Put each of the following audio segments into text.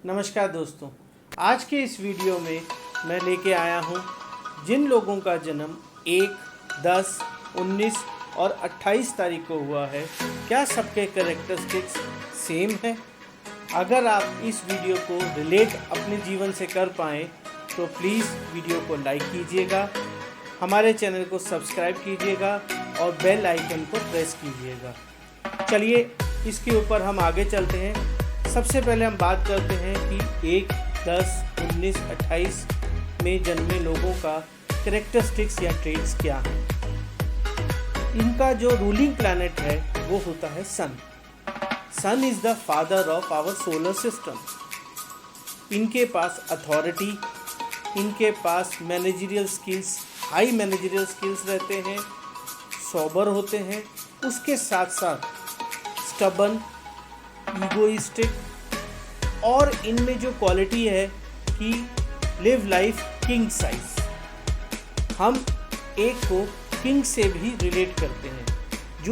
नमस्कार दोस्तों। आज के इस वीडियो में मैं लेके आया हूँ जिन लोगों का जन्म 1, 10, 19 और 28 तारीख को हुआ है, क्या सबके कैरेक्टरिस्टिक्स सेम है? अगर आप इस वीडियो को रिलेट अपने जीवन से कर पाएँ तो प्लीज़ वीडियो को लाइक कीजिएगा, हमारे चैनल को सब्सक्राइब कीजिएगा और बेल आइकन को प्रेस कीजिएगा। चलिए इसके ऊपर हम आगे चलते हैं। सबसे पहले हम बात करते हैं कि 1, 10, 19, 28 में जन्मे लोगों का कैरेक्टरिस्टिक्स या ट्रेट्स क्या हैं। इनका जो रूलिंग प्लैनेट है वो होता है sun. Sun is the father of our solar system. इनके पास अथॉरिटी, इनके पास managerial skills, high managerial skills रहते हैं, सोबर होते हैं, उसके साथ साथ स्टबन, ईगोइस्टिक और इनमें जो क्वालिटी है कि लिव लाइफ किंग साइज। हम एक को किंग से भी रिलेट करते हैं।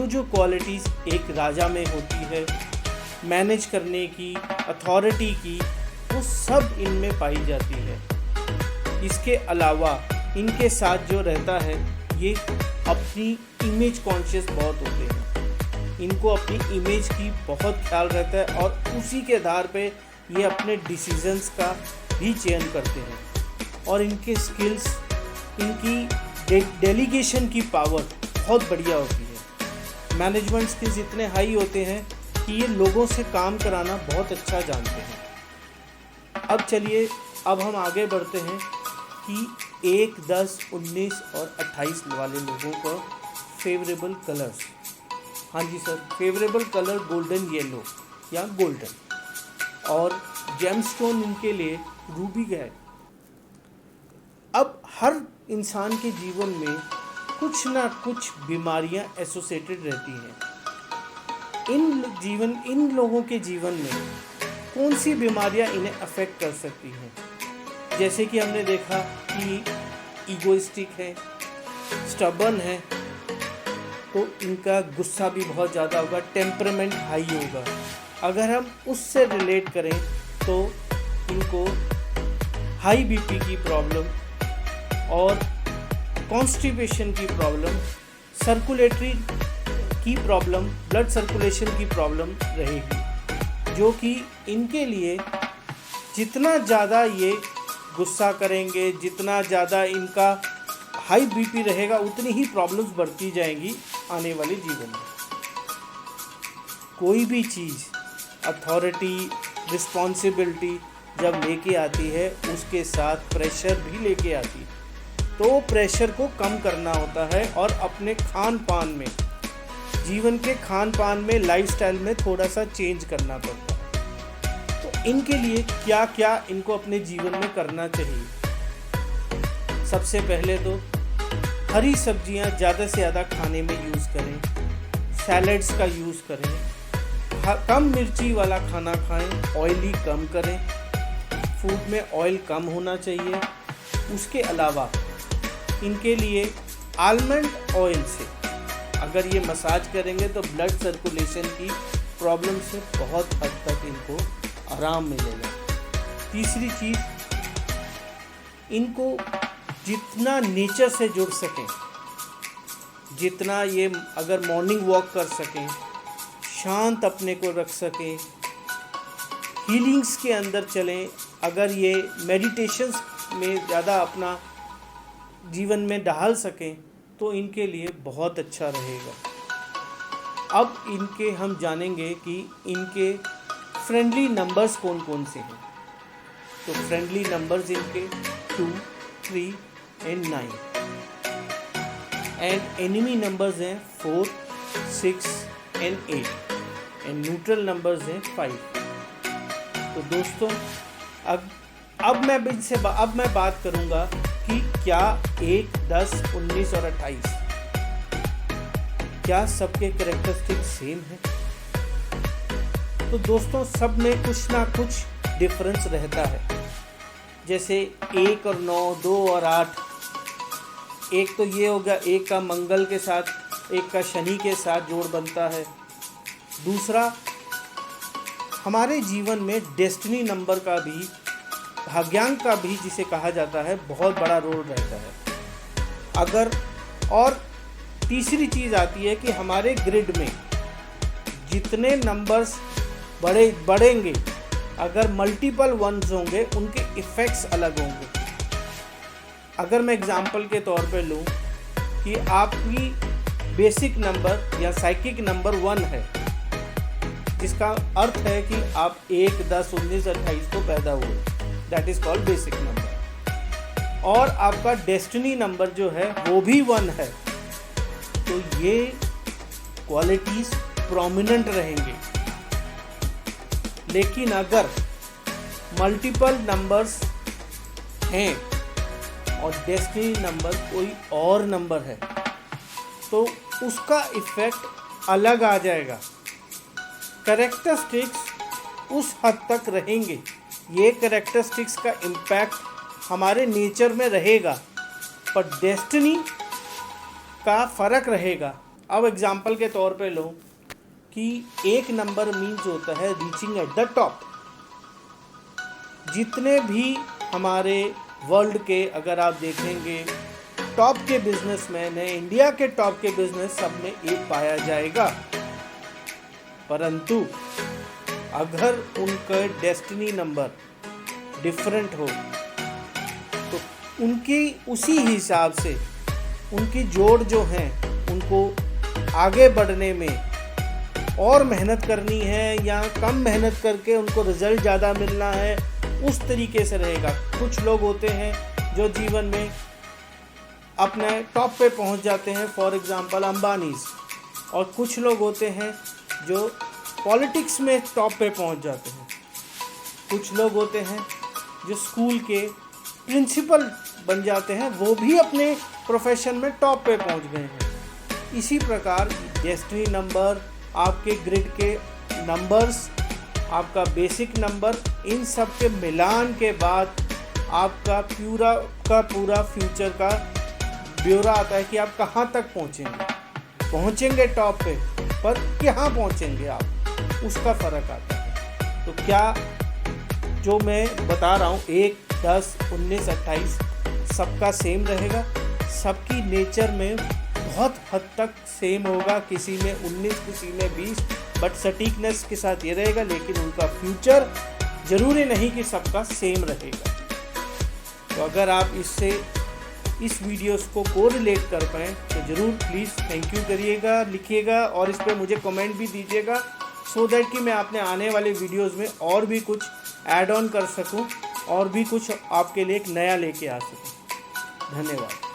जो क्वालिटीज़ एक राजा में होती है, मैनेज करने की, अथॉरिटी की, वो सब इनमें पाई जाती है। इसके अलावा इनके साथ जो रहता है, ये अपनी इमेज कॉन्शियस बहुत होते हैं। इनको अपनी इमेज की बहुत ख्याल रहता है और उसी के आधार पे ये अपने डिसीजंस का भी चयन करते हैं। और इनके स्किल्स, इनकी डेलीगेशन की पावर बहुत बढ़िया होती है। मैनेजमेंट स्किल्स इतने हाई होते हैं कि ये लोगों से काम कराना बहुत अच्छा जानते हैं। अब चलिए, अब हम आगे बढ़ते हैं कि 1, 10, 19 और 28 वाले लोगों का फेवरेबल कलर्स। हाँ जी sir, favourable colour golden yellow या गोल्डन, और जेमस्टोन इनके लिए रूबी है। अब हर इंसान के जीवन में कुछ ना कुछ बीमारियां एसोसिएटेड रहती हैं। इन लोगों के जीवन में कौन सी बीमारियां इन्हें अफेक्ट कर सकती हैं? जैसे कि हमने देखा कि ईगोइस्टिक है, स्टबर्न है, तो इनका गुस्सा भी बहुत ज़्यादा होगा, टेम्परामेंट हाई होगा। अगर हम उससे रिलेट करें तो इनको हाई बीपी की प्रॉब्लम और कॉन्स्टिपेशन की प्रॉब्लम, सर्कुलेटरी की प्रॉब्लम, ब्लड सर्कुलेशन की प्रॉब्लम रहेगी, जो कि इनके लिए जितना ज़्यादा ये गुस्सा करेंगे, जितना ज़्यादा इनका हाई बीपी रहेगा, उतनी ही प्रॉब्लम्स बढ़ती जाएंगी आने वाले जीवन में। कोई भी चीज़ अथॉरिटी, रिस्पॉन्सिबिलिटी जब लेके आती है, उसके साथ प्रेशर भी लेके आती है। तो प्रेशर को कम करना होता है और अपने खान पान में, जीवन के खान पान में, लाइफस्टाइल में थोड़ा सा चेंज करना पड़ता है। तो इनके लिए क्या क्या इनको अपने जीवन में करना चाहिए? सबसे पहले तो हरी सब्जियां ज़्यादा से ज़्यादा खाने में यूज़ करें, सैलड्स का यूज़ करें, कम मिर्ची वाला खाना खाएं, ऑयली कम करें, फूड में ऑयल कम होना चाहिए। उसके अलावा इनके लिए आलमंड ऑयल से अगर ये मसाज करेंगे तो ब्लड सर्कुलेशन की प्रॉब्लम से बहुत हद तक इनको आराम मिलेगा। तीसरी चीज़, इनको जितना नेचर से जुड़ सकें, जितना ये अगर मॉर्निंग वॉक कर सकें, शांत अपने को रख सकें, हीलिंग्स के अंदर चलें, अगर ये मेडिटेशंस में ज़्यादा अपना जीवन में ढाल सकें तो इनके लिए बहुत अच्छा रहेगा। अब इनके हम जानेंगे कि इनके फ्रेंडली नंबर्स कौन कौन से हैं। तो फ्रेंडली नंबर्स इनके 2, 3 and 9 and enemy numbers हैं 4, 6 and 8 and neutral numbers हैं 5। तो दोस्तों, अब मैं बात करूंगा कि क्या 1, 10, 19 और 28 क्या सबके कैरेक्टरिस्टिक सेम है? तो दोस्तों, सब में कुछ ना कुछ डिफरेंस रहता है। जैसे 1 और 9, 2 और 8, एक तो ये हो गया, एक का मंगल के साथ, एक का शनि के साथ जोड़ बनता है। दूसरा हमारे जीवन में डेस्टिनी नंबर का भी, भाग्यांक का भी जिसे कहा जाता है, बहुत बड़ा रोल रहता है। अगर और तीसरी चीज़ आती है कि हमारे ग्रिड में जितने नंबर्स बढ़ेंगे, अगर मल्टीपल वंस होंगे उनके इफ़ेक्ट्स अलग होंगे। अगर मैं एग्जांपल के तौर पे लूँ कि आपकी बेसिक नंबर या साइकिक नंबर 1 है, जिसका अर्थ है कि आप 1, 10, 19, 28 को पैदा हुए, that is called basic number, और आपका डेस्टिनी नंबर जो है वो भी 1 है, तो ये क्वालिटीज़ प्रोमिनेंट रहेंगे। लेकिन अगर मल्टीपल नंबर्स हैं और डेस्टिनी नंबर कोई और नंबर है, तो उसका इफ़ेक्ट अलग आ जाएगा। कैरेक्टरिस्टिक्स उस हद तक रहेंगे, ये कैरेक्टरिस्टिक्स का इम्पैक्ट हमारे नेचर में रहेगा, पर डेस्टिनी का फ़र्क रहेगा। अब एग्जांपल के तौर पे लो कि एक नंबर मीन्स होता है रीचिंग एट द टॉप। जितने भी हमारे वर्ल्ड के अगर आप देखेंगे टॉप के बिजनेसमैन हैं, इंडिया के टॉप के बिजनेस सब में एक पाया जाएगा, परंतु अगर उनका डेस्टिनी नंबर डिफरेंट हो तो उनकी उसी हिसाब से उनकी जोड़ जो हैं उनको आगे बढ़ने में और मेहनत करनी है या कम मेहनत करके उनको रिजल्ट ज़्यादा मिलना है, उस तरीके से रहेगा। कुछ लोग होते हैं जो जीवन में अपने टॉप पे पहुंच जाते हैं, फॉर एग्जांपल अंबानीज, और कुछ लोग होते हैं जो पॉलिटिक्स में टॉप पे पहुंच जाते हैं। कुछ लोग होते हैं जो स्कूल के प्रिंसिपल बन जाते हैं, वो भी अपने प्रोफेशन में टॉप पे पहुंच गए हैं। इसी प्रकार डेस्टिनी नंबर, आपके ग्रिड के नंबर्स, आपका बेसिक नंबर, इन सब के मिलान के बाद आपका पूरा फ्यूचर का ब्यौरा आता है कि आप कहाँ तक पहुँचेंगे टॉप पे, पर कहाँ पहुँचेंगे आप, उसका फ़र्क आता है। तो क्या जो मैं बता रहा हूँ 1, 10, 19, 28 सबका सेम रहेगा? सबकी नेचर में बहुत हद तक सेम होगा, किसी में 19, किसी में 20, बट सटीकनेस के साथ ये रहेगा, लेकिन उनका फ्यूचर ज़रूरी नहीं कि सबका सेम रहेगा। तो अगर आप इस वीडियोस को कोरिलेट कर पाएँ तो ज़रूर प्लीज़ थैंक यू करिएगा, लिखिएगा और इस पर मुझे कमेंट भी दीजिएगा, सो दैट कि मैं अपने आने वाले वीडियोस में और भी कुछ ऐड ऑन कर सकूं और भी कुछ आपके लिए एक नया लेके आ सकूं। धन्यवाद।